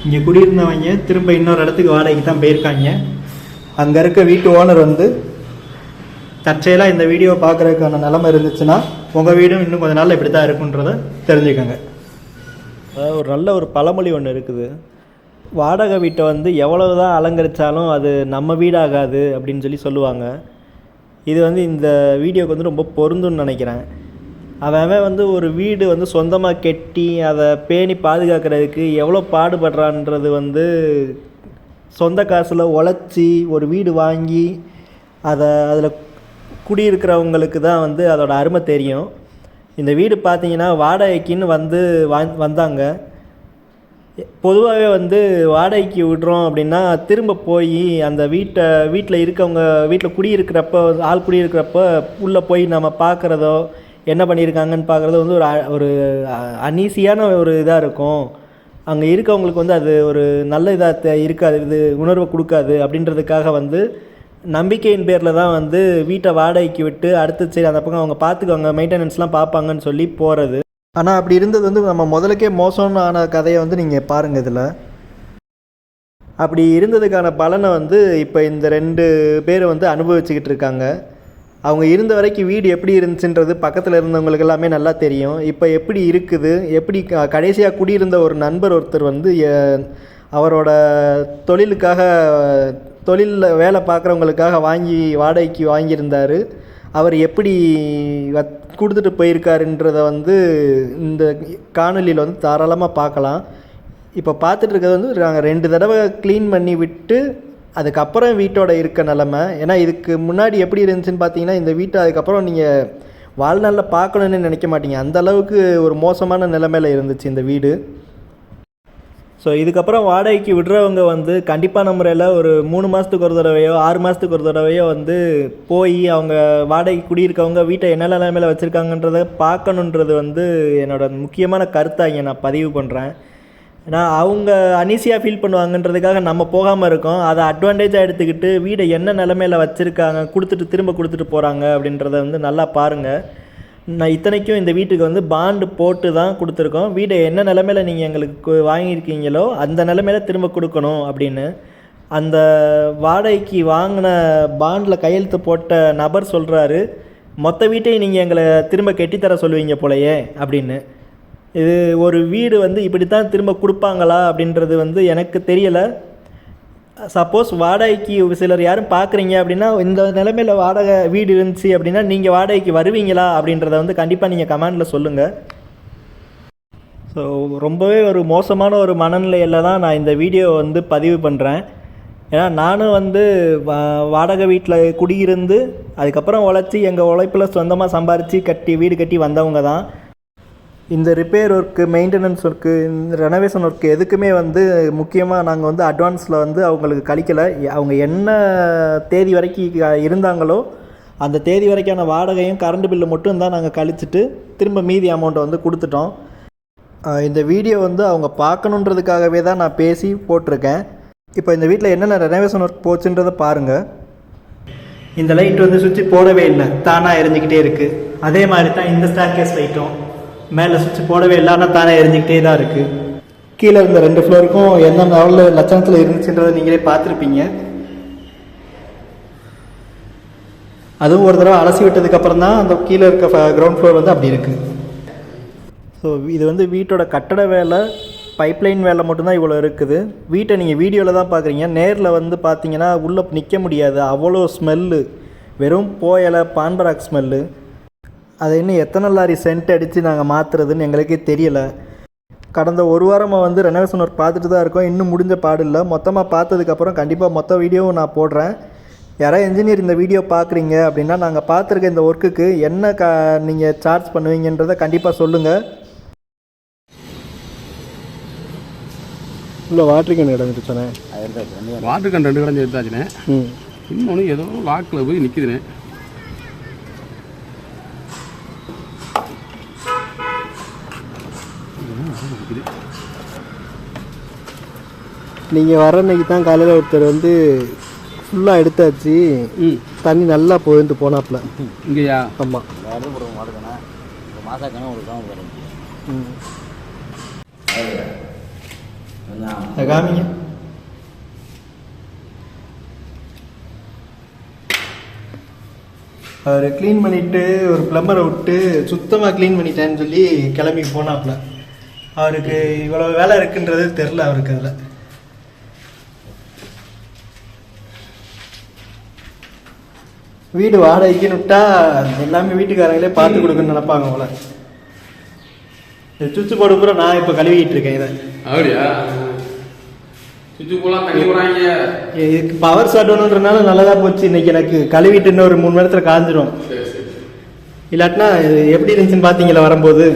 இங்கே குடியிருந்தவங்க திரும்ப இன்னொரு இடத்துக்கு வாடகைக்கு தான் போயிருக்காங்க. அங்கே இருக்க வீட்டு ஓனர் வந்து தற்செயலாக இந்த வீடியோ பார்க்குறதுக்கான நிலைமை இருந்துச்சுன்னா உங்கள் வீடும் இன்னும் கொஞ்ச நாள் இப்படி தான் இருக்குன்றதை தெரிஞ்சுக்கோங்க. ஒரு நல்ல ஒரு பழமொழி ஒன்று இருக்குது, வாடகை வீட்டை வந்து எவ்வளவு தான் அலங்கரித்தாலும் அது நம்ம வீடாகாது அப்படின்னு சொல்லுவாங்க. இது வந்து இந்த வீடியோக்கு வந்து ரொம்ப பொருந்துன்னு நினைக்கிறேன். அவன் வந்து ஒரு வீடு வந்து சொந்தமாக கட்டி அதை பேணி பாதுகாக்கிறதுக்கு எவ்வளோ பாடுபடுறான்றது வந்து சொந்த காசில் உழைச்சி ஒரு வீடு வாங்கி அதில் குடியிருக்கிறவங்களுக்கு தான் வந்து அதோட அருமை தெரியும். இந்த வீடு பார்த்திங்கன்னா வாடகைக்குன்னு வந்து வந்தாங்க. பொதுவாகவே வந்து வாடகைக்கு விடுறோம் அப்படின்னா திரும்ப போய் அந்த வீட்டில் இருக்கவங்க வீட்டில் குடியிருக்கிறப்ப ஆள் குடியிருக்கிறப்ப உள்ளே போய் நம்ம பார்க்குறதோ என்ன பண்ணியிருக்காங்கன்னு பார்க்குறதோ வந்து ஒரு அன்ஈஸியான ஒரு இதாக இருக்கும். அங்கே இருக்கவங்களுக்கு வந்து அது ஒரு நல்ல இதாக இருக்காது, இது உணர்வை கொடுக்காது. அப்படின்றதுக்காக வந்து நம்பிக்கையின் பேரில் தான் வந்து வீட்டை வாடகைக்கு விட்டு அடுத்து சரி அந்த பக்கம் அவங்க பார்த்துக்குவாங்க, மெயின்டெனன்ஸ்லாம் பார்ப்பாங்கன்னு சொல்லி போகிறது. ஆனால் அப்படி இருந்தது வந்து நம்ம முதலுக்கே மோசம்னு ஆன கதையை வந்து நீங்கள் பாருங்கள். இதில் அப்படி இருந்ததுக்கான பலனை வந்து இப்போ இந்த 2 பேர் வந்து அனுபவிச்சுக்கிட்டு இருக்காங்க. அவங்க இருந்த வரைக்கும் வீடு எப்படி இருந்துச்சுன்றது பக்கத்தில் இருந்தவங்களுக்கு எல்லாமே நல்லா தெரியும். இப்போ எப்படி இருக்குது, எப்படி கடைசியாக குடியிருந்த ஒரு நண்பர் ஒருத்தர் வந்து அவரோட தொழிலில் வேலை பார்க்குறவங்களுக்காக வாடகைக்கு வாங்கியிருந்தார். அவர் எப்படி கொடுத்துட்டு போயிருக்காருன்றதை வந்து இந்த காணொலியில் வந்து தாராளமாக பார்க்கலாம். இப்போ பார்த்துட்டு இருக்கிறது வந்து நாங்கள் 2 தடவை க்ளீன் பண்ணி விட்டு அதுக்கப்புறம் வீட்டோட இருக்க நிலமை. ஏன்னா இதுக்கு முன்னாடி எப்படி இருந்துச்சுன்னு பார்த்தீங்கன்னா இந்த வீட்டை அதுக்கப்புறம் நீங்கள் வாழ்நாளில் பார்க்கணுன்னு நினைக்க மாட்டீங்க, அந்தளவுக்கு ஒரு மோசமான நிலைமையில் இருந்துச்சு இந்த வீடு. ஸோ இதுக்கப்புறம் வாடகைக்கு விடுறவங்க வந்து கண்டிப்பான முறையில் ஒரு 3 மாதத்துக்கு ஒரு தடவையோ 6 மாதத்துக்கு ஒரு தடவையோ வந்து போய் அவங்க வாடகைக்கு குடியிருக்கவங்க வீட்டை என்ன நிலைமையில் வச்சுருக்காங்கன்றதை பார்க்கணுன்றது வந்து என்னோடய முக்கியமான கருத்தாக இங்கே நான் பதிவு பண்ணுறேன். ஏன்னா அவங்க அனீசியாக ஃபீல் பண்ணுவாங்கன்றதுக்காக நம்ம போகாமல் இருக்கோம். அதை அட்வான்டேஜாக எடுத்துக்கிட்டு வீடை என்ன நிலைமையில் வச்சுருக்காங்க, திரும்ப கொடுத்துட்டு போகிறாங்க அப்படின்றத வந்து நல்லா பாருங்கள். நான் இத்தனைக்கும் இந்த வீட்டுக்கு வந்து பாண்டு போட்டு தான் கொடுத்துருக்கோம். வீடை என்ன நிலமையில் நீங்கள் எங்களுக்கு வாங்கியிருக்கீங்களோ அந்த நிலமையில் திரும்ப கொடுக்கணும் அப்படின்னு அந்த வாடகைக்கு வாங்கின பாண்டில் கையெழுத்து போட்ட நபர் சொல்கிறாரு, மொத்த வீட்டையும் நீங்கள் எங்களை திரும்ப கெட்டித்தர சொல்லுவீங்க போலையே அப்படின்னு. இது ஒரு வீடு வந்து இப்படி தான் திரும்ப கொடுப்பாங்களா அப்படின்றது வந்து எனக்கு தெரியலை. சப்போஸ் வாடகைக்கு சிலர் யாரும் பார்க்குறீங்க அப்படின்னா இந்த நிலைமையில் வாடகை வீடு இருந்துச்சு அப்படின்னா நீங்கள் வாடகைக்கு வருவீங்களா அப்படின்றத வந்து கண்டிப்பாக நீங்கள் கமெண்டில் சொல்லுங்கள். ஸோ ரொம்பவே ஒரு மோசமான ஒரு மனநிலையில் தான் நான் இந்த வீடியோ வந்து பதிவு பண்ணுறேன். ஏன்னா நானும் வந்து வாடகை வீட்டில் குடியிருந்து அதுக்கப்புறம் உழைச்சி எங்கள் உழைப்பில் சொந்தமாக சம்பாரித்து வீடு கட்டி வந்தவங்க தான். இந்த ரிப்பேர் ஒர்க்கு, மெயின்டெனன்ஸ் ஒர்க்கு, இந்த ரெனோவேஷன் ஒர்க்கு எதுக்குமே வந்து முக்கியமாக நாங்கள் வந்து அட்வான்ஸில் வந்து அவங்களுக்கு கழிக்கலை. அவங்க என்ன தேதி வரைக்கும் இருந்தாங்களோ அந்த தேதி வரைக்கான வாடகையும் கரண்ட் பில்லு மட்டும் தான் நாங்கள் கழிச்சிட்டு திரும்ப மீதி அமௌண்ட்டை வந்து கொடுத்துட்டோம். இந்த வீடியோ வந்து அவங்க பார்க்கணுன்றதுக்காகவே தான் நான் பேசி போட்டிருக்கேன். இப்போ இந்த வீட்டில் என்னென்ன ரெனோவேஷன் ஒர்க் போச்சுன்றதை பாருங்கள். இந்த லைட் வந்து சுவிட்ச் போடவே இல்லை, தானாக எரிஞ்சிக்கிட்டே இருக்குது. அதே மாதிரி தான் இந்த ஸ்டேர்கேஸ் லைட்டும் மேலே சுவிட்ச் போடவே இல்லை, ஆனால் தானே எரிஞ்சிக்கிட்டே தான் இருக்குது. கீழே இருந்த 2 ஃப்ளோருக்கும் எந்த லெவலில் லட்சணத்தில் இருந்துச்சுன்றதை நீங்களே பார்த்துருப்பீங்க. அதுவும் ஒரு தடவை அலசி விட்டதுக்கப்புறம் தான் அந்த கீழே இருக்க கிரவுண்ட் ஃப்ளோர் வந்து அப்படி இருக்குது. ஸோ இது வந்து வீட்டோட கட்டட வேலை, பைப்லைன் வேலை மட்டும்தான் இவ்வளோ இருக்குது. வீட்டை நீங்கள் வீடியோவில் தான் பார்க்குறீங்க, நேரில் வந்து பார்த்தீங்கன்னா உள்ளே நிற்க முடியாது, அவ்வளோ ஸ்மெல்லு, வெறும் போயலை பான்பராக் ஸ்மெல்லு. அதை இன்னும் எத்தனை லாரி சென்ட் அடித்து நாங்கள் மாற்றுறதுன்னு எங்களுக்கே தெரியலை. கடந்த 1 வாரமாக வந்து ரெனோவேஷன் ஒர்க் பார்த்துட்டு தான் இருக்கோம், இன்னும் முடிஞ்ச பாடு இல்லை. மொத்தமாக பார்த்ததுக்கப்புறம் கண்டிப்பாக மொத்த வீடியோவும் நான் போடுறேன். யாராவது என்ஜினியர் இந்த வீடியோ பார்க்குறீங்க அப்படின்னா நாங்கள் பார்த்துருக்க இந்த ஒர்க்குக்கு என்ன நீங்கள் சார்ஜ் பண்ணுவீங்கன்றதை கண்டிப்பாக சொல்லுங்கள். இல்லை வாட்டர் கேன் கிடந்துச்சுண்ணே, வாட்டர் கேன் 2 கிடந்து எடுத்தாச்சுண்ணே. இன்னொன்று ஏதோ லாக்கில் போய் நிற்கிதுண்ணே. நீங்கள் வர அன்னைக்கு தான் காலையில் ஒருத்தர் வந்து ஃபுல்லாக எடுத்தாச்சு, தண்ணி நல்லா போயிட்டு போனாப்புல. இங்கேயா? ஆமாம். மாதக்கணக்கு ஒரு அதை காமிங்க. அவர் க்ளீன் பண்ணிவிட்டு ஒரு ப்ளம்பரை விட்டு சுத்தமாக க்ளீன் பண்ணிட்டேன்னு சொல்லி கிளம்பி போனாப்புல. அவருக்கு இவ்வளோ வேலை இருக்குன்றது தெரில அவருக்கு. அதில் வீடு வாடகைக்குன்னு விட்டா எல்லாமே வீட்டுக்காரங்களே பார்த்து கொடுக்குன்னு நினைப்பாங்க போல. சுவிட்சு போர்டு பூரா நான் இப்போ கழுவிட்டு இருக்கேன். இதை அப்படியா? சுவிட்சு போலாம் தண்ணி போறாங்க. இதுக்கு பவர் ஷாட் ஒன்றுன்றனால நல்லதாக போச்சு. இன்னைக்கு எனக்கு கழுவிட்டு இன்னும் ஒரு 3 மணி நேரத்தில் காஞ்சிரும். இல்லாட்டினா எப்படி இருந்துச்சுன்னு பார்த்தீங்களா வரும்போது?